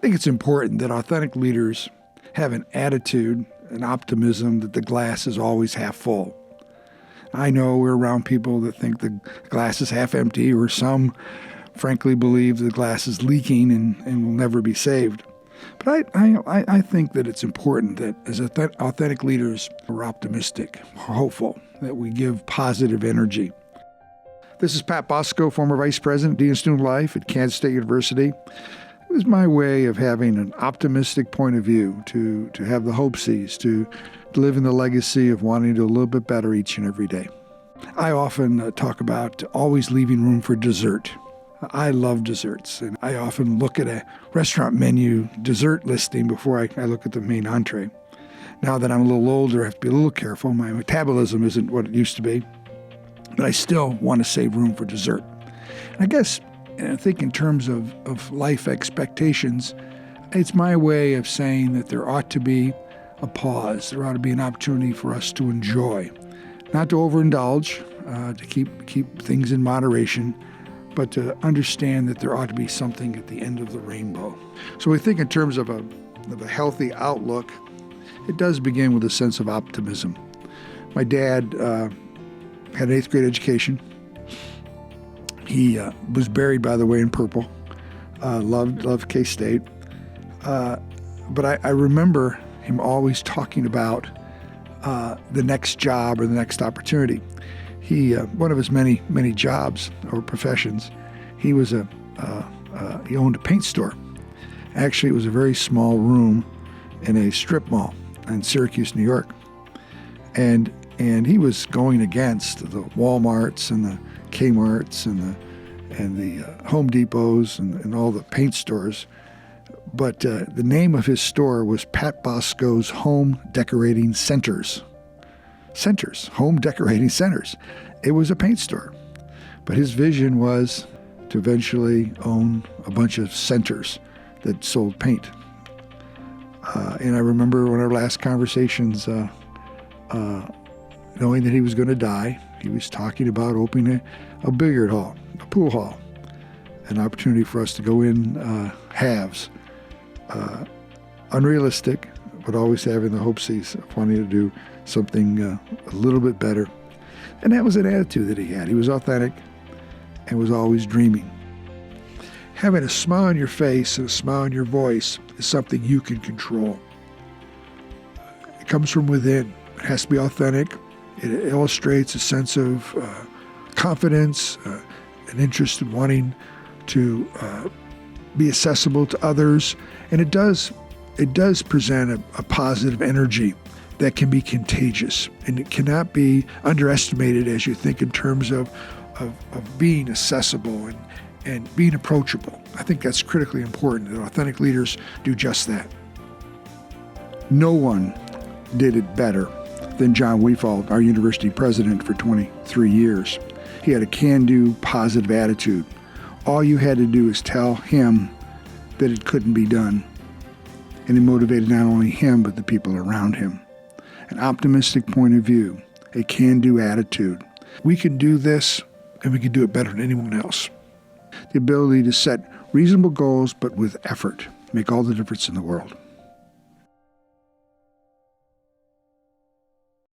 think it's important that authentic leaders have an attitude, an optimism that the glass is always half full. I know we're around people that think the glass is half empty, or some frankly believe the glass is leaking and will never be saved. But I think that it's important that as authentic leaders, we're optimistic, we're hopeful, that we give positive energy. This is Pat Bosco, former Vice President, Dean of Student Life at Kansas State University. It was my way of having an optimistic point of view, to have the hope-sees, to live in the legacy of wanting to do a little bit better each and every day. I often talk about always leaving room for dessert. I love desserts, and I often look at a restaurant menu dessert listing before I look at the main entree. Now that I'm a little older, I have to be a little careful. My metabolism isn't what it used to be, but I still want to save room for dessert. And I guess, I think in terms of life expectations, it's my way of saying that there ought to be a pause. There ought to be an opportunity for us to enjoy, not to overindulge, to keep things in moderation, but to understand that there ought to be something at the end of the rainbow. So we think in terms of a healthy outlook, it does begin with a sense of optimism. My dad had an 8th grade education. He was buried, by the way, in purple. Loved K-State. But I remember him always talking about the next job or the next opportunity. He, one of his many jobs or professions, he was he owned a paint store. Actually, it was a very small room in a strip mall in Syracuse, New York, and he was going against the Walmarts and the Kmarts and the Home Depots and all the paint stores. But the name of his store was Pat Bosco's Home Decorating Centers. Home Decorating Centers. It was a paint store. But his vision was to eventually own a bunch of centers that sold paint. And I remember one of our last conversations, knowing that he was going to die, he was talking about opening a billiard hall, a pool hall, an opportunity for us to go in halves. Unrealistic, but always having the hope-sees of wanting to do something a little bit better. And that was an attitude that he had. He was authentic and was always dreaming. Having a smile on your face and a smile on your voice is something you can control. It comes from within. It has to be authentic. It illustrates a sense of confidence, an interest in wanting to be accessible to others, and it does present a positive energy that can be contagious, and it cannot be underestimated as you think in terms of being accessible and being approachable. I think that's critically important, that authentic leaders do just that. No one did it better than John Weefald, our university president for 23 years. He had a can-do, positive attitude. All you had to do is tell him that it couldn't be done. And it motivated not only him, but the people around him. An optimistic point of view, a can-do attitude. We can do this, and we can do it better than anyone else. The ability to set reasonable goals, but with effort, make all the difference in the world.